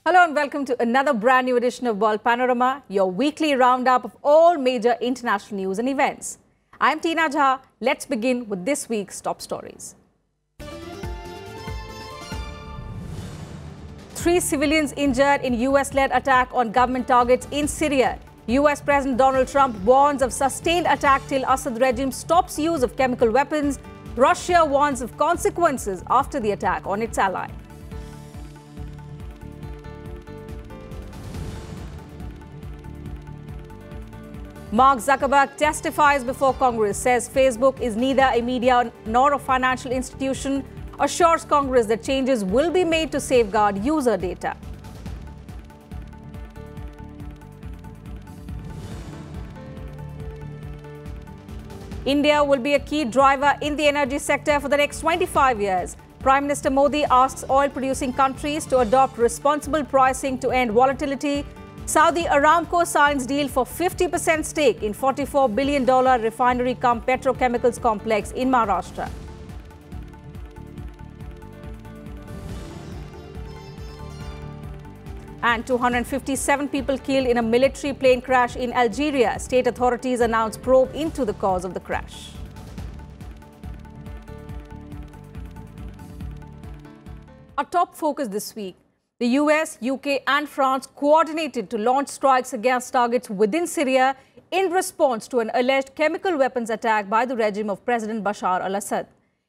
Hello and welcome to another brand new edition of World Panorama, your weekly roundup of all major international news and events. I'm Teena Jha. Let's begin with this week's top stories. 3 civilians injured in US-led attack on government targets in Syria. US President Donald Trump warns of sustained attack till Assad regime stops use of chemical weapons. Russia warns of consequences after the attack on its ally. Mark Zuckerberg testifies before Congress, says Facebook is neither a media nor a financial institution, assures Congress that changes will be made to safeguard user data. India will be a key driver in the energy sector for the next 25 years. Prime Minister Modi asks oil-producing countries to adopt responsible pricing to end volatility. Saudi Aramco signs deal for 50% stake in $44 billion refinery-cum-petrochemicals complex in Maharashtra. And 257 people killed in a military plane crash in Algeria. State authorities announced probe into the cause of the crash. Our top focus this week. The US, UK and France coordinated to launch strikes against targets within Syria in response to an alleged chemical weapons attack by the regime of President Bashar al-Assad.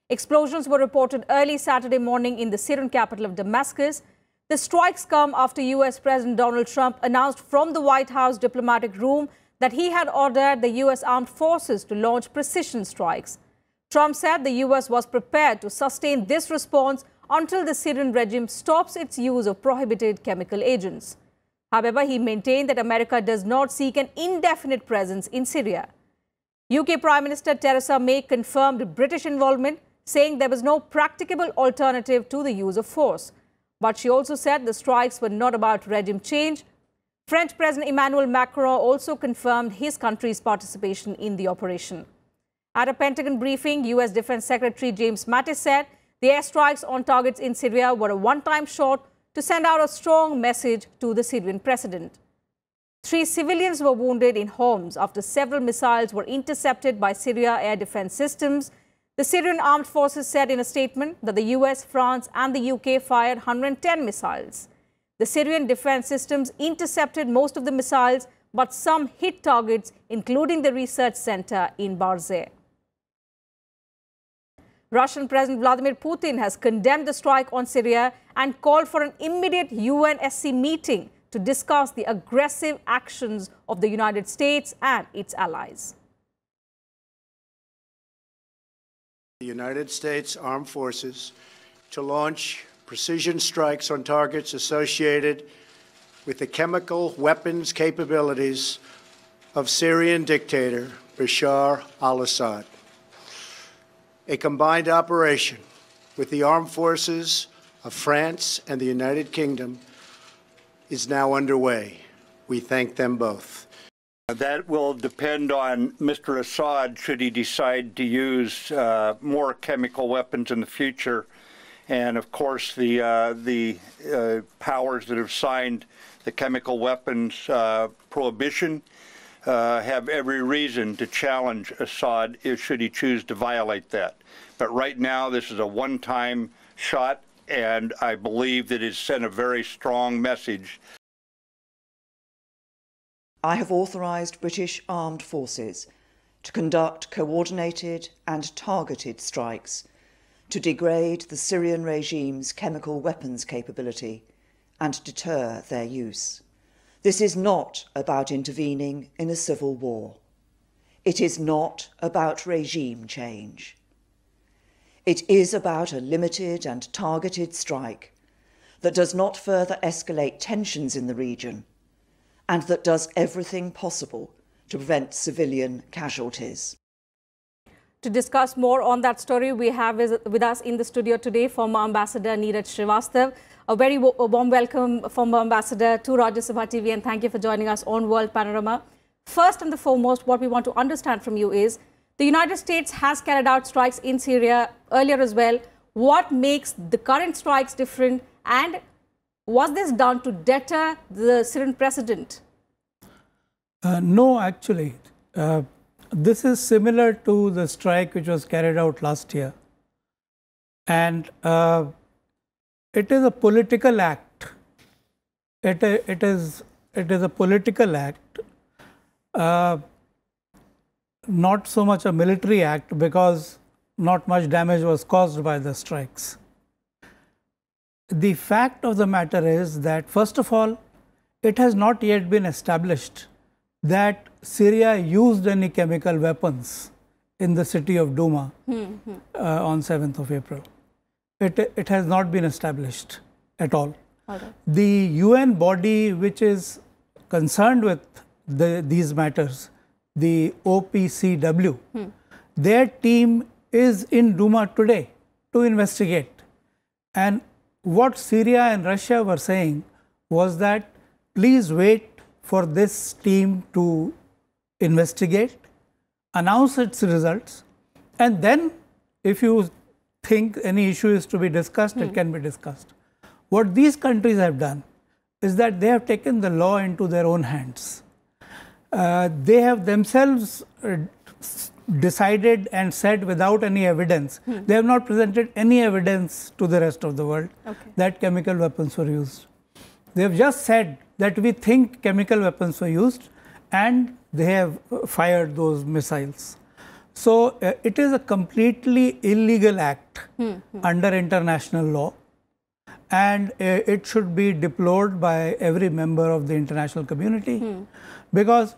Explosions were reported early Saturday morning in the Syrian capital of Damascus. The strikes come after US President Donald Trump announced from the White House diplomatic room that he had ordered the US armed forces to launch precision strikes. Trump said the US was prepared to sustain this response until the Syrian regime stops its use of prohibited chemical agents. However, he maintained that America does not seek an indefinite presence in Syria. UK Prime Minister Theresa May confirmed British involvement, saying there was no practicable alternative to the use of force. But she also said the strikes were not about regime change. French President Emmanuel Macron also confirmed his country's participation in the operation. At a Pentagon briefing, US Defense Secretary James Mattis said the airstrikes on targets in Syria were a one-time shot to send out a strong message to the Syrian president. 3 civilians were wounded in Homs after several missiles were intercepted by Syria air defense systems. The Syrian armed forces said in a statement that the US, France and the UK fired 110 missiles. The Syrian defense systems intercepted most of the missiles, but some hit targets, including the research center in Barzeh. Russian President Vladimir Putin has condemned the strike on Syria and called for an immediate UNSC meeting to discuss the aggressive actions of the United States and its allies. The United States Armed Forces to launch precision strikes on targets associated with the chemical weapons capabilities of Syrian dictator Bashar al-Assad. A combined operation with the armed forces of France and the United Kingdom is now underway. We thank them both. That will depend on Mr. Assad should he decide to use more chemical weapons in the future. And of course, the powers that have signed the chemical weapons prohibition have every reason to challenge Assad should he choose to violate that. But right now, this is a one-time shot, and I believe that it sent a very strong message. I have authorised British armed forces to conduct coordinated and targeted strikes to degrade the Syrian regime's chemical weapons capability and deter their use. This is not about intervening in a civil war. It is not about regime change. It is about a limited and targeted strike that does not further escalate tensions in the region and that does everything possible to prevent civilian casualties. To discuss more on that story, we have with us in the studio today former Ambassador Neeraj Srivastava. A very warm welcome, former Ambassador, to Rajya Sabha TV, and thank you for joining us on World Panorama. First and foremost, what we want to understand from you is the United States has carried out strikes in Syria earlier as well. What makes the current strikes different, and Was this done to deter the Syrian president? No, actually. This is similar to the strike which was carried out last year. And it is a political act. It is a political act, not so much a military act, because not much damage was caused by the strikes. The fact of the matter is that, first of all, it has not yet been established that Syria used any chemical weapons in the city of Douma on 7th of April. It has not been established at all. The UN body which is concerned with these matters, the OPCW, their team is in Douma today to investigate. And what Syria and Russia were saying was that please wait for this team to investigate, announce its results, and then if you think any issue is to be discussed, it can be discussed. What these countries have done is that they have taken the law into their own hands. They have themselves decided and said without any evidence, they have not presented any evidence to the rest of the world that chemical weapons were used. They have just said that we think chemical weapons were used, and they have fired those missiles. So it is a completely illegal act under international law, and it should be deplored by every member of the international community, because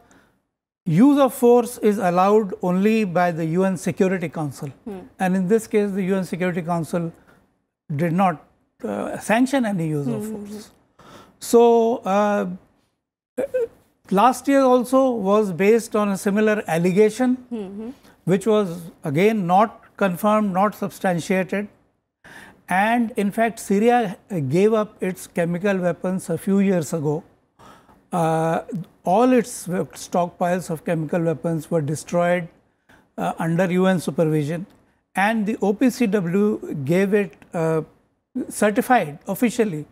use of force is allowed only by the UN Security Council. And in this case, the UN Security Council did not sanction any use of force. So last year also was based on a similar allegation, which was again not confirmed, not substantiated. And in fact, Syria gave up its chemical weapons a few years ago. All its stockpiles of chemical weapons were destroyed under UN supervision, and the OPCW gave it certified officially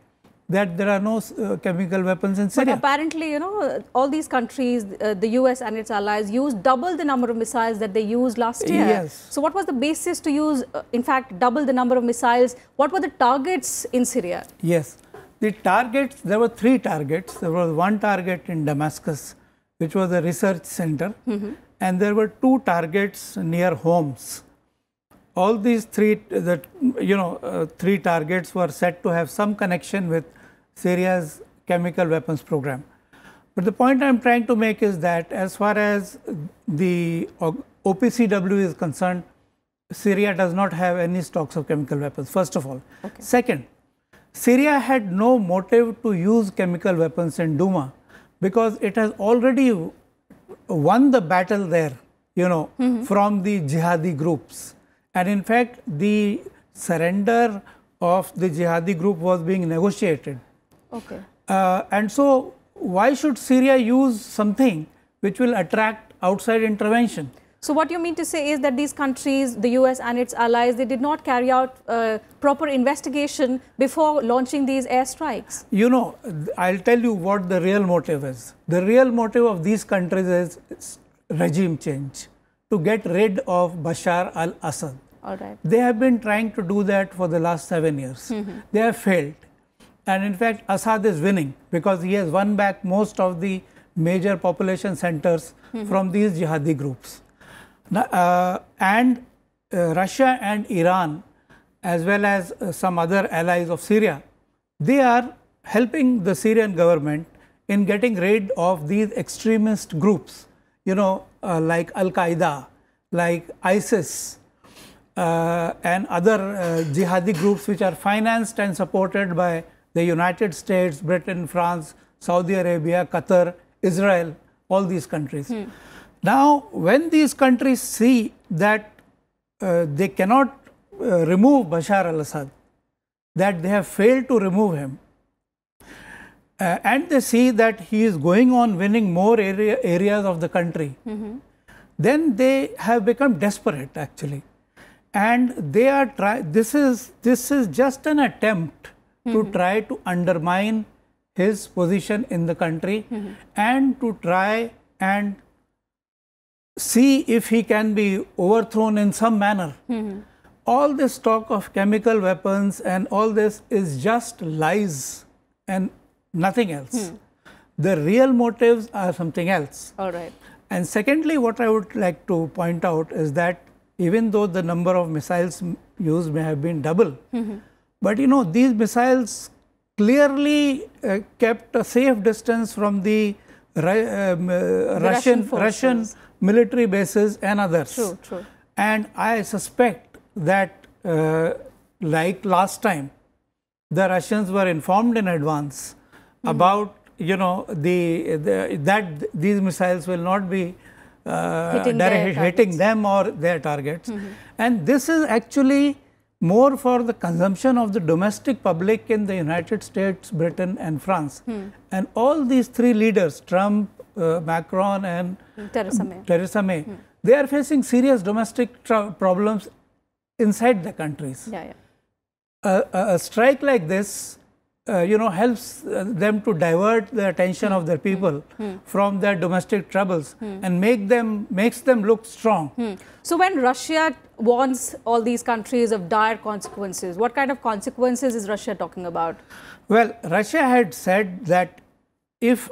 that there are no chemical weapons in Syria. But apparently, you know, all these countries, the US and its allies, used double the number of missiles that they used last year. Yes. So what was the basis to use, in fact, double the number of missiles? What were the targets in Syria? Yes. The targets, there were 3 targets. There was one target in Damascus, which was a research center, and there were 2 targets near homes. All these 3 targets were said to have some connection with Syria's chemical weapons program. But the point I'm trying to make is that as far as the OPCW is concerned, Syria does not have any stocks of chemical weapons, first of all. Second, Syria had no motive to use chemical weapons in Douma because it has already won the battle there, from the jihadi groups. And in fact, the surrender of the jihadi group was being negotiated. And so, why should Syria use something which will attract outside intervention? So what you mean to say is that these countries, the US and its allies, they did not carry out proper investigation before launching these airstrikes? I'll tell you what the real motive is. The real motive of these countries is regime change, to get rid of Bashar al-Assad. They have been trying to do that for the last 7 years. They have failed. And in fact, Assad is winning because he has won back most of the major population centers from these jihadi groups. And Russia and Iran, as well as some other allies of Syria, they are helping the Syrian government in getting rid of these extremist groups, like Al-Qaeda, like ISIS, and other jihadi groups which are financed and supported by the United States, Britain, France, Saudi Arabia, Qatar, Israel, all these countries. Now, when these countries see that they cannot remove Bashar al-Assad, that they have failed to remove him, and they see that he is going on winning more areas of the country, then they have become desperate actually. And they are this is just an attempt to try to undermine his position in the country and to try and see if he can be overthrown in some manner. All this talk of chemical weapons and all this is just lies and nothing else. The real motives are something else. All right. And secondly, what I would like to point out is that even though the number of missiles used may have been double, but you know, these missiles clearly kept a safe distance from the Russian military bases and others. True, true. And I suspect that like last time, the Russians were informed in advance about, you know, that these missiles will not be hitting them or their targets. And this is actually more for the consumption of the domestic public in the United States, Britain and France. And all these three leaders, Trump, Macron and Theresa May, they are facing serious domestic problems inside the countries. A strike like this, you know, helps them to divert the attention of their people from their domestic troubles and makes them look strong. So when Russia warns all these countries of dire consequences, what kind of consequences is Russia talking about? Well, Russia had said that if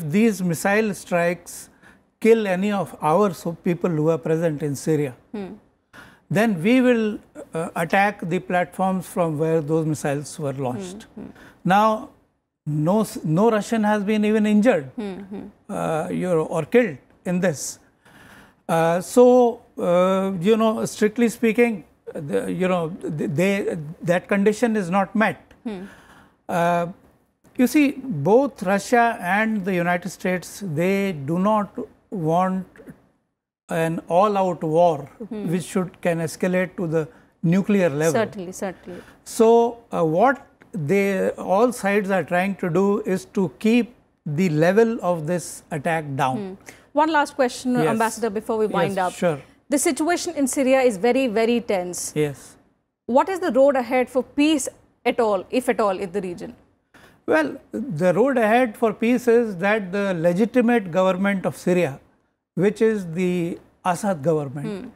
these missile strikes kill any of our people who are present in Syria, then we will attack the platforms from where those missiles were launched. Now, no Russian has been even injured or killed in this. You know, strictly speaking, that condition is not met. You see, both Russia and the United States, they do not want an all-out war, which can escalate to the nuclear level. Certainly, certainly. So, what all sides are trying to do is to keep the level of this attack down. One last question, Ambassador, before we wind up. Sure. The situation in Syria is very, very tense. Yes. What is the road ahead for peace at all, if at all, in the region? Well, the road ahead for peace is that the legitimate government of Syria, which is the Assad government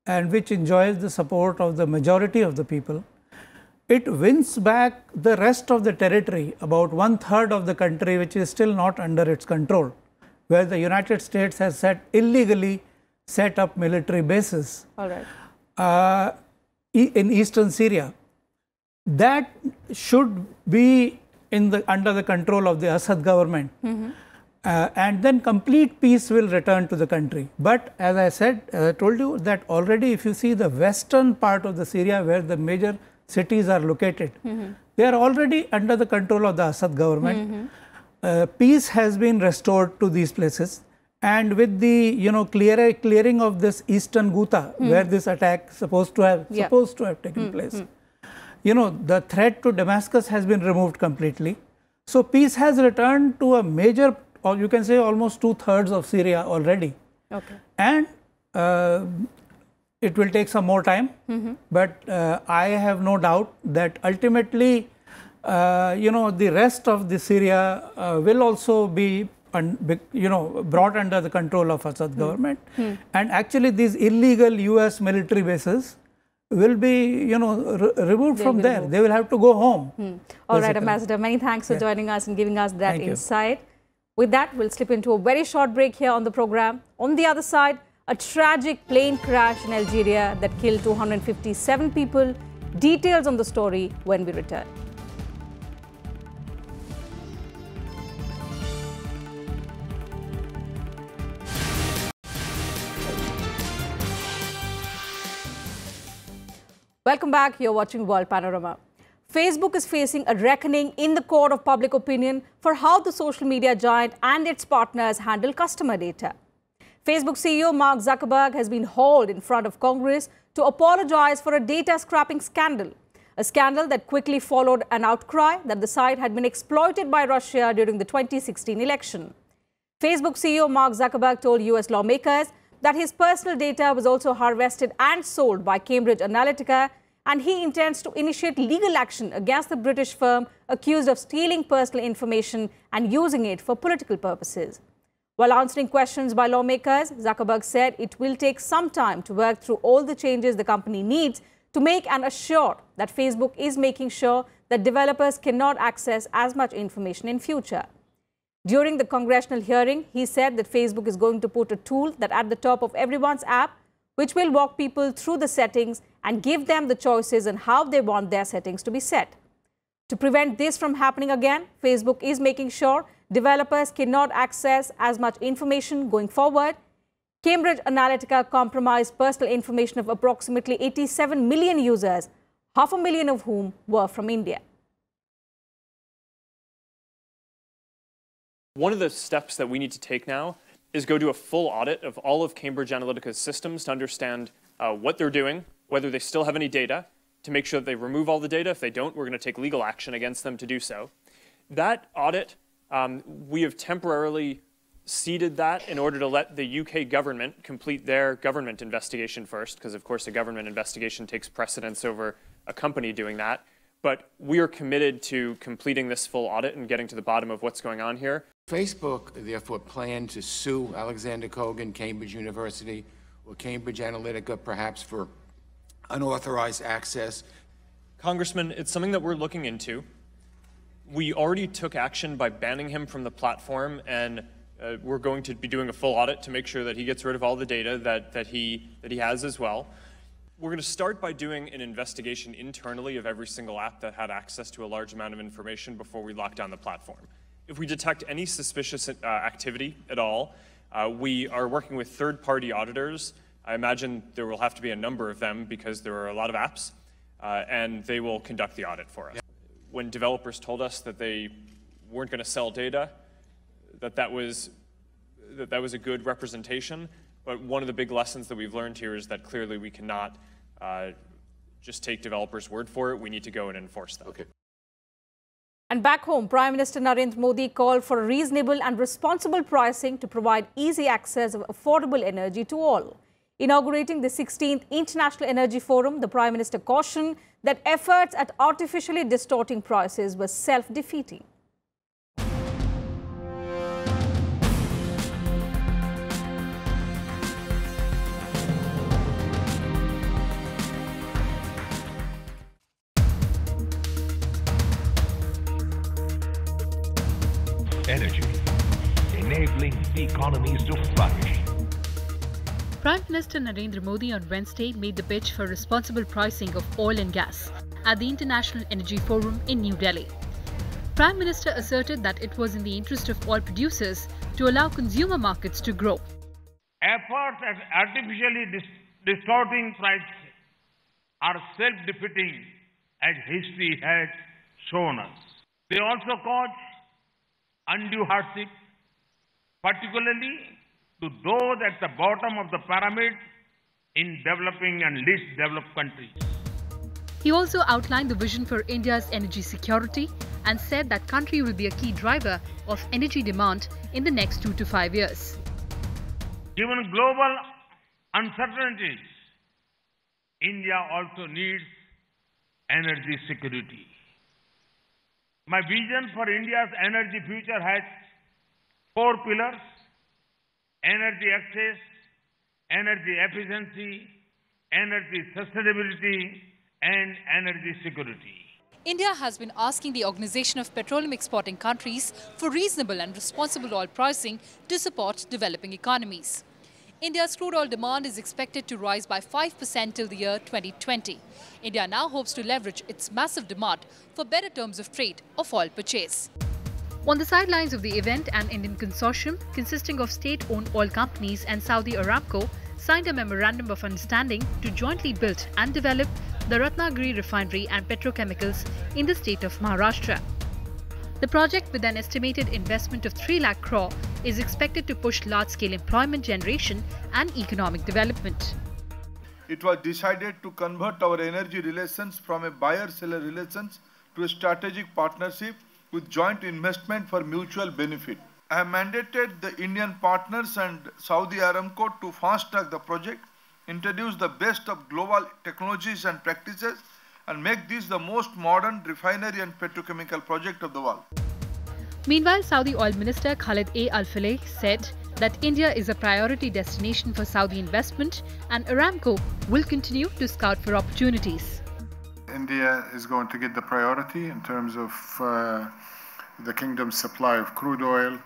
and which enjoys the support of the majority of the people, it wins back the rest of the territory, about 1/3 of the country which is still not under its control, where the United States has illegally set up military bases. All right. In eastern Syria. That should be under the control of the Assad government. And then complete peace will return to the country. But as I said, as I told you, that already if you see the western part of the Syria where the major cities are located, they are already under the control of the Assad government. Peace has been restored to these places. And with the clearing of this eastern Ghouta, where this attack supposed to have taken place, the threat to Damascus has been removed completely. So peace has returned to a major, or you can say almost 2/3 of Syria already. Okay. And it will take some more time, but I have no doubt that ultimately, the rest of the Syria will also be brought under the control of Assad government. And actually these illegal US military bases will be, removed from there. They will have to go home. All right, Ambassador, many thanks for joining us and giving us that insight. With that, we'll slip into a very short break here on the program. On the other side, a tragic plane crash in Algeria that killed 257 people. Details on the story when we return. Welcome back. You're watching World Panorama. Facebook is facing a reckoning in the court of public opinion for how the social media giant and its partners handle customer data. Facebook CEO Mark Zuckerberg has been hauled in front of Congress to apologize for a data scrapping scandal, a scandal that quickly followed an outcry that the site had been exploited by Russia during the 2016 election. Facebook CEO Mark Zuckerberg told US lawmakers that his personal data was also harvested and sold by Cambridge Analytica and he intends to initiate legal action against the British firm accused of stealing personal information and using it for political purposes. While answering questions by lawmakers, Zuckerberg said it will take some time to work through all the changes the company needs to make and assure that Facebook is making sure that developers cannot access as much information in future. During the congressional hearing, he said that Facebook is going to put a tool that at the top of everyone's app, which will walk people through the settings and give them the choices on how they want their settings to be set. To prevent this from happening again, Facebook is making sure developers cannot access as much information going forward. Cambridge Analytica compromised personal information of approximately 87 million users, 500,000 of whom were from India. One of the steps that we need to take now is go do a full audit of all of Cambridge Analytica's systems to understand what they're doing, whether they still have any data, to make sure that they remove all the data. If they don't, we're going to take legal action against them to do so. That audit, we have temporarily seeded that in order to let the UK government complete their government investigation first, because of course a government investigation takes precedence over a company doing that. But we are committed to completing this full audit and getting to the bottom of what's going on here. Facebook, therefore, planned to sue Alexander Kogan, Cambridge University, or Cambridge Analytica, perhaps for unauthorized access. Congressman, it's something that we're looking into. We already took action by banning him from the platform, and we're going to be doing a full audit to make sure that he gets rid of all the data that he has as well. We're going to start by doing an investigation internally of every single app that had access to a large amount of information before we lock down the platform. If we detect any suspicious activity at all, we are working with third-party auditors. I imagine there will have to be a number of them because there are a lot of apps, and they will conduct the audit for us. When developers told us that they weren't going to sell data, that was a good representation. But one of the big lessons that we've learned here is that clearly we cannot just take developers' word for it. We need to go and enforce that. Okay. And back home, Prime Minister Narendra Modi called for reasonable and responsible pricing to provide easy access of affordable energy to all. Inaugurating the 16th International Energy Forum, the Prime Minister cautioned that efforts at artificially distorting prices were self-defeating. Energy, enabling economies to flourish. Prime Minister Narendra Modi on Wednesday made the pitch for responsible pricing of oil and gas at the International Energy Forum in New Delhi. Prime Minister asserted that it was in the interest of oil producers to allow consumer markets to grow. Efforts at artificially distorting prices are self-defeating, as history has shown us. They also cause undue hardship, particularly to those at the bottom of the pyramid in developing and least developed countries. He also outlined the vision for India's energy security and said that country will be a key driver of energy demand in the next 2 to 5 years. Given global uncertainties, India also needs energy security. My vision for India's energy future has 4 pillars: energy access, energy efficiency, energy sustainability, and energy security. India has been asking the Organization of Petroleum Exporting Countries for reasonable and responsible oil pricing to support developing economies. India's crude oil demand is expected to rise by 5% till the year 2020. India now hopes to leverage its massive demand for better terms of trade of oil purchase. On the sidelines of the event, an Indian consortium consisting of state-owned oil companies and Saudi Aramco signed a memorandum of understanding to jointly build and develop the Ratnagiri refinery and petrochemicals in the state of Maharashtra. The project, with an estimated investment of 3 lakh crore, is expected to push large-scale employment generation and economic development. It was decided to convert our energy relations from a buyer-seller relations to a strategic partnership with joint investment for mutual benefit. I have mandated the Indian partners and Saudi Aramco to fast-track the project, introduce the best of global technologies and practices, and make this the most modern refinery and petrochemical project of the world. Meanwhile, Saudi Oil Minister Khalid Al-Faleh said that India is a priority destination for Saudi investment and Aramco will continue to scout for opportunities. India is going to get the priority in terms of the kingdom's supply of crude oil,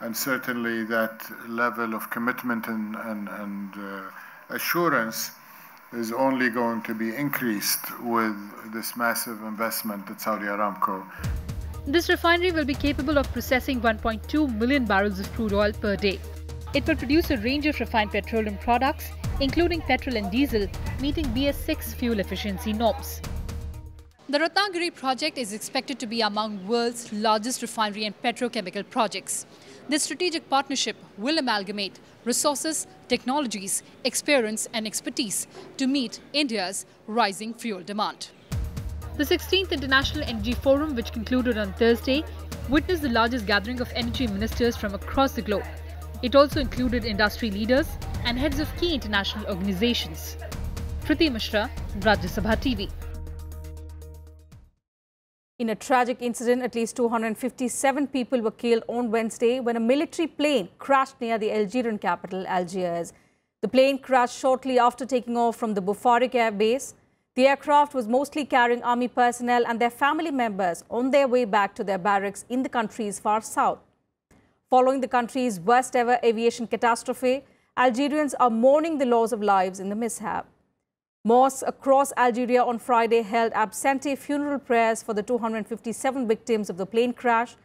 and certainly that level of commitment and assurance is only going to be increased with this massive investment at Saudi Aramco. This refinery will be capable of processing 1.2 million barrels of crude oil per day. It will produce a range of refined petroleum products, including petrol and diesel, meeting BS6 fuel efficiency norms. The Ratnagiri project is expected to be among world's largest refinery and petrochemical projects. This strategic partnership will amalgamate resources, technologies, experience and expertise to meet India's rising fuel demand. The 16th International Energy Forum, which concluded on Thursday, witnessed the largest gathering of energy ministers from across the globe. It also included industry leaders and heads of key international organizations. Kriti Mishra, Rajya Sabha TV. In a tragic incident, at least 257 people were killed on Wednesday when a military plane crashed near the Algerian capital, Algiers. The plane crashed shortly after taking off from the Boufarik Air Base. The aircraft was mostly carrying army personnel and their family members on their way back to their barracks in the country's far south. Following the country's worst ever aviation catastrophe, Algerians are mourning the loss of lives in the mishap. Mosques across Algeria on Friday held absentee funeral prayers for the 257 victims of the plane crash.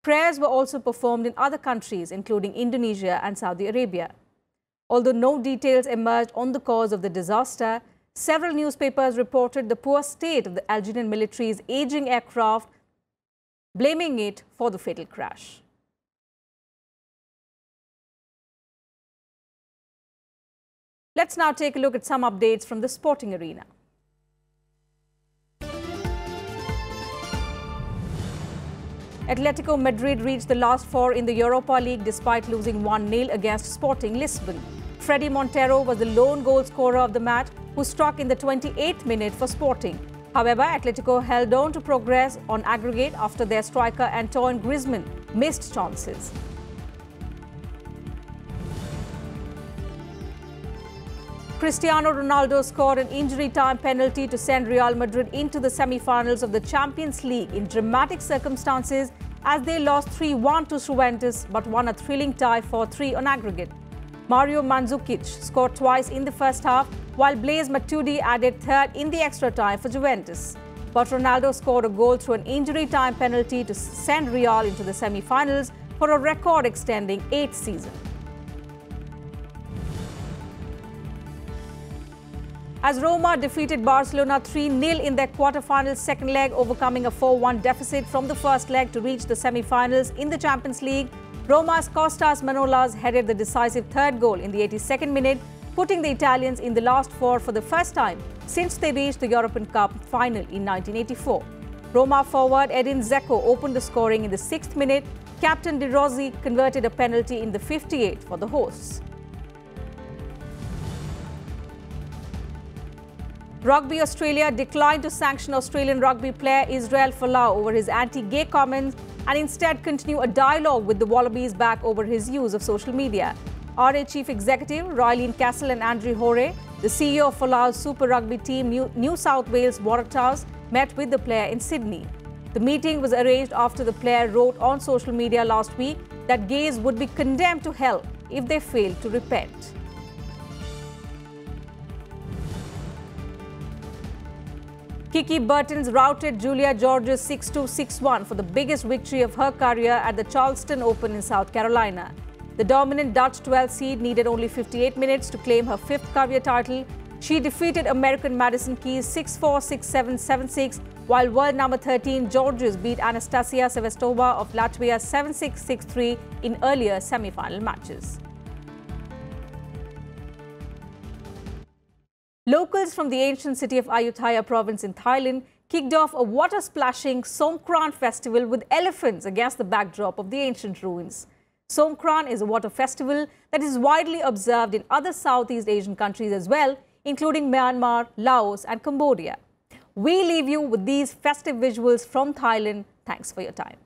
Prayers were also performed in other countries, including Indonesia and Saudi Arabia. Although no details emerged on the cause of the disaster, several newspapers reported the poor state of the Algerian military's aging aircraft, blaming it for the fatal crash. Let's now take a look at some updates from the sporting arena. Atletico Madrid reached the last four in the Europa League despite losing 1-0 against Sporting Lisbon. Freddy Montero was the lone goal scorer of the match, who struck in the 28th minute for Sporting. However, Atletico held on to progress on aggregate after their striker Antoine Griezmann missed chances. Cristiano Ronaldo scored an injury-time penalty to send Real Madrid into the semi-finals of the Champions League in dramatic circumstances as they lost 3-1 to Juventus but won a thrilling tie 4-3 on aggregate. Mario Mandzukic scored twice in the first half, while Blaise Matuidi added third in the extra time for Juventus. But Ronaldo scored a goal through an injury-time penalty to send Real into the semi-finals for a record-extending 8th season. As Roma defeated Barcelona 3-0 in their quarter-final second leg, overcoming a 4-1 deficit from the first leg to reach the semi-finals in the Champions League, Roma's Kostas Manolas headed the decisive third goal in the 82nd minute, putting the Italians in the last four for the first time since they reached the European Cup final in 1984. Roma forward Edin Dzeko opened the scoring in the 6th minute. Captain De Rossi converted a penalty in the 58th for the hosts. Rugby Australia declined to sanction Australian rugby player Israel Folau over his anti-gay comments and instead continue a dialogue with the Wallabies back over his use of social media. RA Chief Executive Raylene Castle and Andrew Hore, the CEO of Folau's Super Rugby team New South Wales Waratahs, met with the player in Sydney. The meeting was arranged after the player wrote on social media last week that gays would be condemned to hell if they failed to repent. Kiki Bertens routed Julia Georges 6-2, 6-1 for the biggest victory of her career at the Charleston Open in South Carolina. The dominant Dutch 12 seed needed only 58 minutes to claim her 5th career title. She defeated American Madison Keys 6-4, 6-7, 7-6, while world number 13 Georges beat Anastasia Srivastava of Latvia 7-6, 6-3 in earlier semi-final matches. Locals from the ancient city of Ayutthaya province in Thailand kicked off a water-splashing Songkran festival with elephants against the backdrop of the ancient ruins. Songkran is a water festival that is widely observed in other Southeast Asian countries as well, including Myanmar, Laos and Cambodia. We leave you with these festive visuals from Thailand. Thanks for your time.